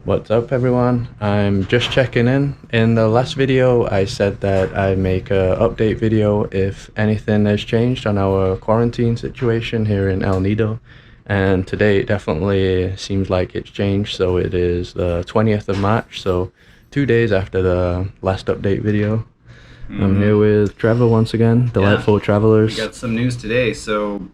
What's up everyone? I'm just checking in. In the last video I said that I'd make a update video if anything has changed on our quarantine situation here in El Nido, and today it definitely seems like it's changed. So it is the 20th of March, so 2 days after the last update video. I'm here with Trevor once again, Delightful Travelers. We got some news today. So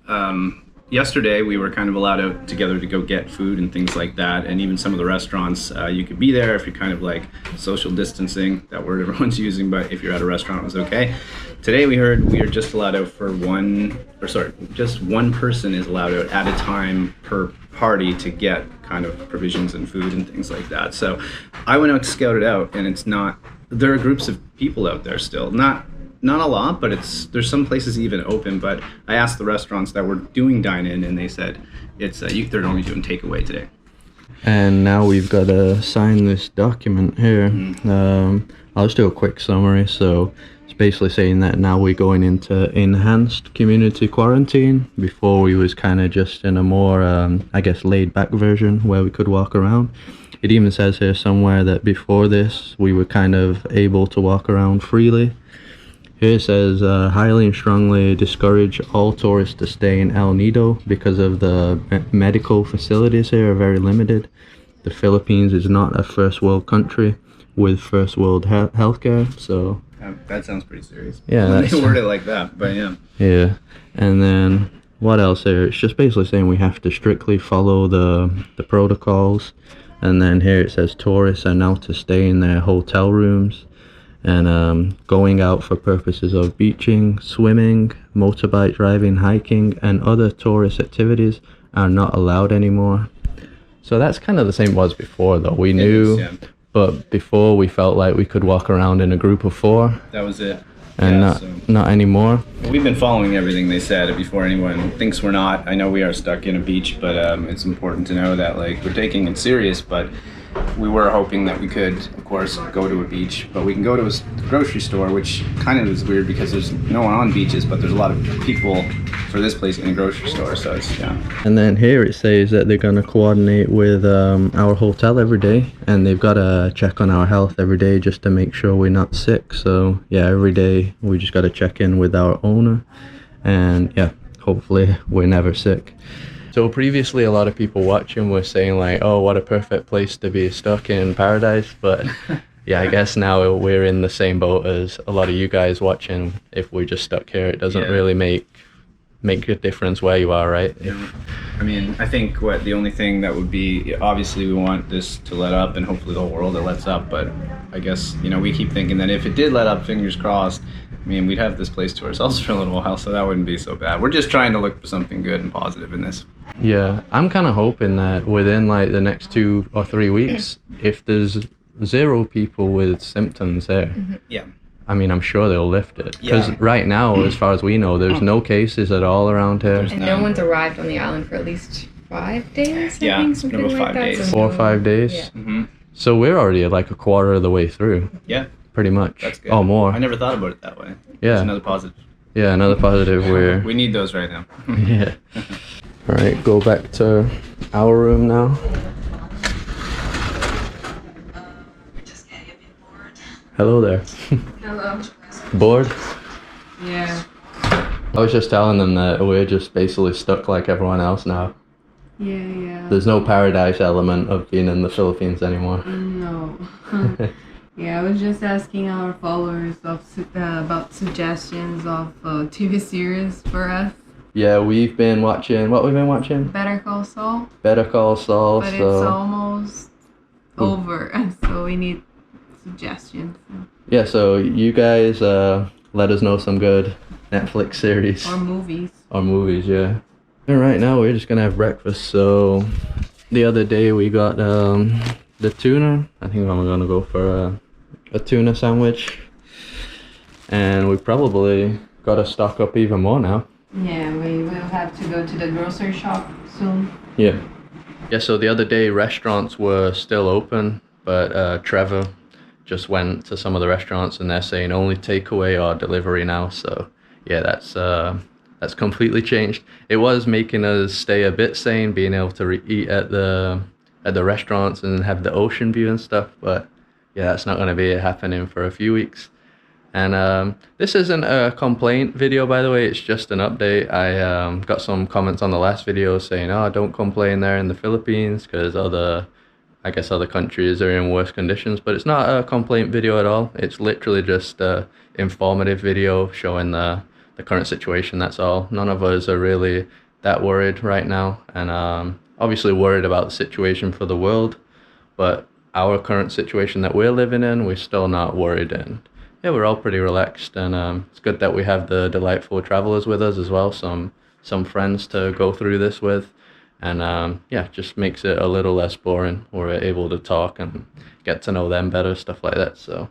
yesterday we were kind of allowed out together to go get food and things like that, and even some of the restaurants you could be there if you're kind of like social distancing, that word everyone's using, but if you're at a restaurant it was okay. Today we heard we are just allowed out for just one person is allowed out at a time per party to get kind of provisions and food and things like that. So I went out to scout it out, and there are groups of people out there still, not a lot, but there's some places even open. But I asked the restaurants that were doing dine-in, and they said they're only doing takeaway today. And now we've got to sign this document here. I'll just do a quick summary. So it's basically saying that now we're going into enhanced community quarantine. Before we was kind of just in a more I guess laid back version where we could walk around. It even says here somewhere that before this we were kind of able to walk around freely. Here it says highly and strongly discourage all tourists to stay in El Nido because of the medical facilities here are very limited. The Philippines is not a first world country with first world healthcare, so that sounds pretty serious. Yeah, when they word it like that, but yeah. Yeah, and then what else here? It's just basically saying we have to strictly follow the protocols. And then here it says tourists are now to stay in their hotel rooms, and going out for purposes of beaching, swimming, motorbike driving, hiking, and other tourist activities are not allowed anymore. So that's kind of the same as before, though. We knew, but before we felt like we could walk around in a group of 4. That was it. And not anymore. We've been following everything they said before anyone thinks we're not. I know we are stuck in a beach, but it's important to know that like we're taking it serious. But we were hoping that we could, of course, go to a beach, but we can go to a grocery store, which kind of is weird because there's no one on beaches, but there's a lot of people for this place in a grocery store. So it's And then here it says that they're going to coordinate with our hotel every day, and they've got to check on our health every day just to make sure we're not sick. So yeah, every day we just got to check in with our owner, and yeah, hopefully we're never sick. So previously a lot of people watching were saying like, oh, what a perfect place to be stuck in paradise, but yeah, I guess now we're in the same boat as a lot of you guys watching. If we're just stuck here, it doesn't really make a difference where you are, right? I mean, I think the only thing that would be, obviously we want this to let up, and hopefully the whole world it lets up, but I guess, we keep thinking that if it did let up, fingers crossed, I mean, we'd have this place to ourselves for a little while, so that wouldn't be so bad. We're just trying to look for something good and positive in this. Yeah, I'm kind of hoping that within like the next 2 or 3 weeks, if there's 0 people with symptoms there, I mean, I'm sure they'll lift it. Because right now, as far as we know, there's no cases at all around here. And no one's arrived on the island for at least 5 days, I think, something like 5 days. that. 4 or 5 days? Yeah. So we're already like a quarter of the way through. Yeah. Pretty much. That's good. Oh, more. I never thought about it that way. Yeah. That's another positive. Yeah, another positive. We need those right now. Yeah. All right, go back to our room now. Hello there. Hello. Bored? Yeah. I was just telling them that we're just basically stuck like everyone else now. Yeah. There's no paradise element of being in the Philippines anymore. No. Yeah, I was just asking our followers about suggestions of TV series for us. Yeah, we've been watching, what we've been watching? Better Call Saul. Better Call Saul. But it's almost over, so we need suggestions. Yeah, so you guys let us know some good Netflix series. Or movies. Or movies, yeah. And right now we're just gonna have breakfast. So the other day we got the tuna. I think I'm gonna go for a tuna sandwich. And we probably gotta stock up even more now. Yeah, we will have to go to the grocery shop soon. Yeah. Yeah, so the other day restaurants were still open, but Trevor just went to some of the restaurants and they're saying only takeaway or delivery now. So yeah, that's completely changed. It was making us stay a bit sane, being able to eat at the at the restaurants and have the ocean view and stuff. But yeah, that's not going to be happening for a few weeks. And this isn't a complaint video, by the way, it's just an update. I got some comments on the last video saying, oh, don't complain there in the Philippines because I guess other countries are in worse conditions, but it's not a complaint video at all. It's literally just a informative video showing the current situation, that's all. None of us are really that worried right now, and obviously worried about the situation for the world, but our current situation that we're living in, we're still not worried in. Yeah, we're all pretty relaxed, and it's good that we have the delightful travelers with us as well, some friends to go through this with, and yeah, just makes it a little less boring. We're able to talk and get to know them better, stuff like that. So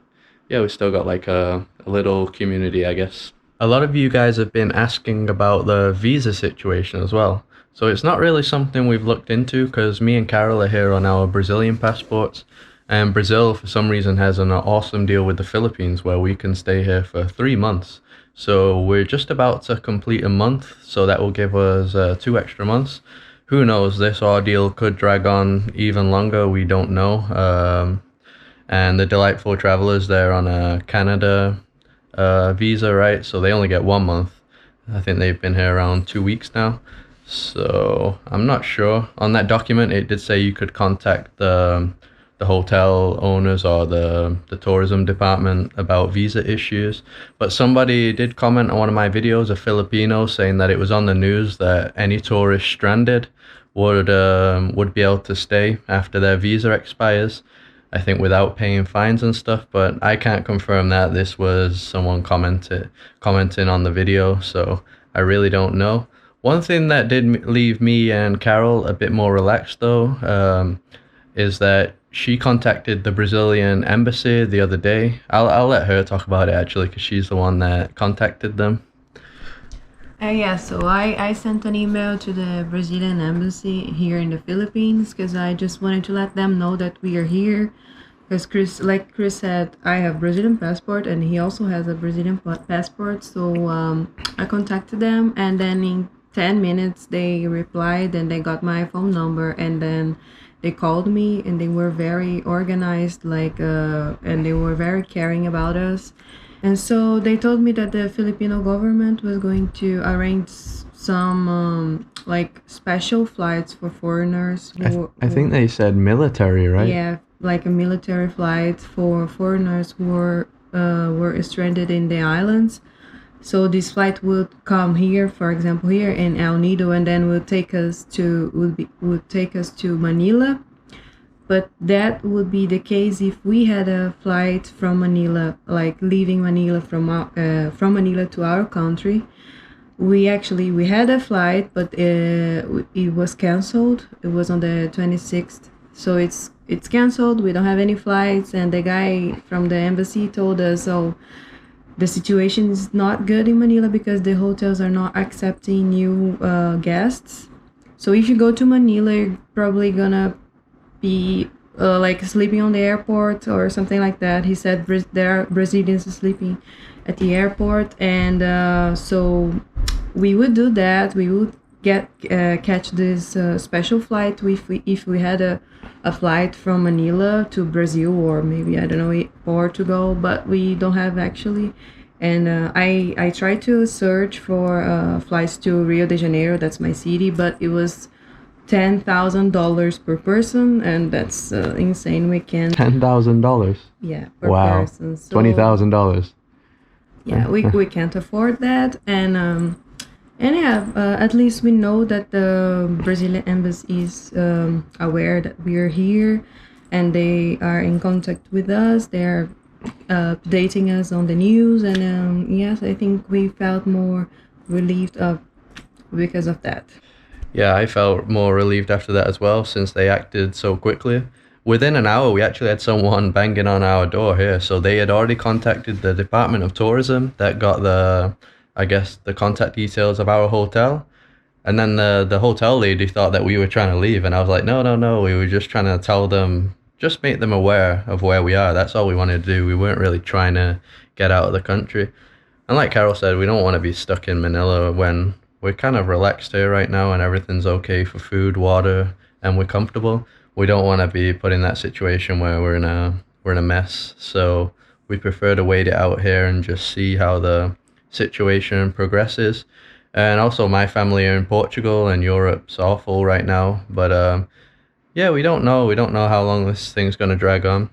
yeah, we still got like a little community, I guess. A lot of you guys have been asking about the visa situation as well. So it's not really something we've looked into because me and Carol are here on our Brazilian passports. And Brazil, for some reason, has an awesome deal with the Philippines where we can stay here for 3 months. So we're just about to complete a month, so that will give us 2 extra months. Who knows, this ordeal could drag on even longer, we don't know. And the delightful travelers, they're on a Canada visa, right? So they only get 1 month. I think they've been here around 2 weeks now. So I'm not sure. On that document, it did say you could contact the hotel owners or the tourism department about visa issues, but somebody did comment on one of my videos, a Filipino, saying that it was on the news that any tourist stranded would be able to stay after their visa expires, I think without paying fines and stuff, but I can't confirm that. This was someone commenting on the video, so I really don't know. One thing that did leave me and Carol a bit more relaxed though, is that she contacted the Brazilian embassy the other day. I'll let her talk about it actually because she's the one that contacted them. Yeah, so I sent an email to the Brazilian embassy here in the Philippines because I just wanted to let them know that we are here. Because Chris said, I have Brazilian passport and he also has a Brazilian passport. So I contacted them, and then in 10 minutes they replied and they got my phone number, and then they called me and they were very organized, and they were very caring about us. And so they told me that the Filipino government was going to arrange some special flights for foreigners. I think they said military, right? Yeah, like a military flight for foreigners who were stranded in the islands. So this flight would come here, for example, here in El Nido, and then would take us to Manila. But that would be the case if we had a flight from Manila, like leaving Manila from Manila to our country. We had a flight, but it was canceled. It was on the 26th, so it's canceled. We don't have any flights, and the guy from the embassy told us, "Oh, the situation is not good in Manila because the hotels are not accepting new guests. So if you go to Manila, you're probably gonna be sleeping on the airport or something like that." He said there are Brazilians sleeping at the airport, and so we would do that. We would catch this special flight if we had a flight from Manila to Brazil, or maybe, I don't know, Portugal, but we don't have actually. And I tried to search for flights to Rio de Janeiro, that's my city, but it was $10,000 per person, and that's insane. We can't. $10,000. Yeah, per wow. person. So, $20,000. Yeah, we can't afford that, and yeah, at least we know that the Brazilian embassy is aware that we are here, and they are in contact with us. They are updating us on the news, and yes, I think we felt more relieved because of that. Yeah, I felt more relieved after that as well, since they acted so quickly. Within an hour, we actually had someone banging on our door here. So they had already contacted the Department of Tourism that got the contact details of our hotel. And then the hotel lady thought that we were trying to leave. And I was like, no, we were just trying to tell them, just make them aware of where we are. That's all we wanted to do. We weren't really trying to get out of the country. And like Carol said, we don't want to be stuck in Manila when we're kind of relaxed here right now and everything's okay for food, water, and we're comfortable. we don't want to be put in that situation where we're in a mess. So we prefer to wait it out here and just see how the situation progresses. And also, my family are in Portugal, and Europe's awful right now. But yeah, we don't know. We don't know how long this thing's going to drag on.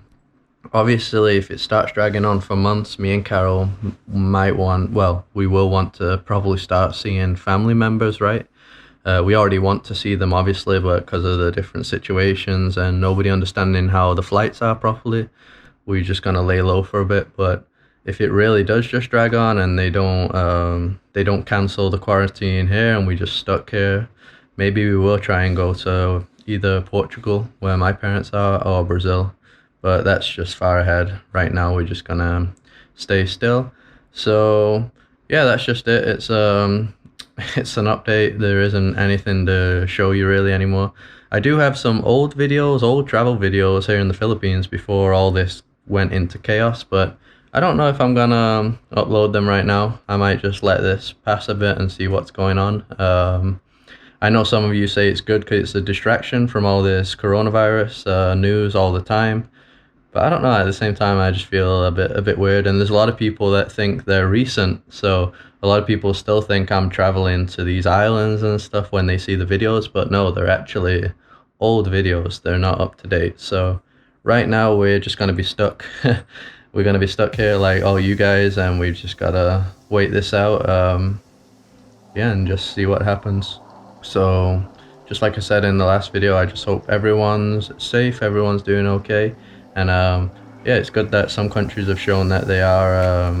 Obviously, if it starts dragging on for months, me and Carol we will want to probably start seeing family members, right? We already want to see them, obviously, but because of the different situations and nobody understanding how the flights are properly, we're just gonna lay low for a bit. But if it really does just drag on and they don't cancel the quarantine here and we just stuck here, maybe we will try and go to either Portugal, where my parents are, or Brazil. But that's just far ahead. Right now, we're just gonna stay still. So yeah, that's just it. It's an update. There isn't anything to show you really anymore. I do have some old travel videos here in the Philippines before all this went into chaos, but I don't know if I'm gonna upload them right now. I might just let this pass a bit and see what's going on. I know some of you say it's good because it's a distraction from all this coronavirus news all the time. But I don't know, at the same time, I just feel a bit weird. And there's a lot of people that think they're recent. So a lot of people still think I'm traveling to these islands and stuff when they see the videos. But no, they're actually old videos. They're not up to date. So right now, we're just going to be stuck. We're going to be stuck here like all you guys. And we've just got to wait this out. Yeah, and just see what happens. So just like I said in the last video, I just hope everyone's safe. Everyone's doing okay. And yeah, it's good that some countries have shown that they are,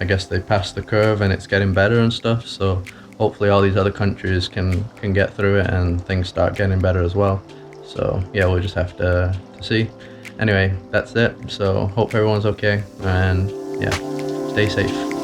I guess they passed the curve and it's getting better and stuff. So hopefully all these other countries can get through it and things start getting better as well. So yeah, we'll just have to see. Anyway, that's it. So hope everyone's okay, and yeah, stay safe.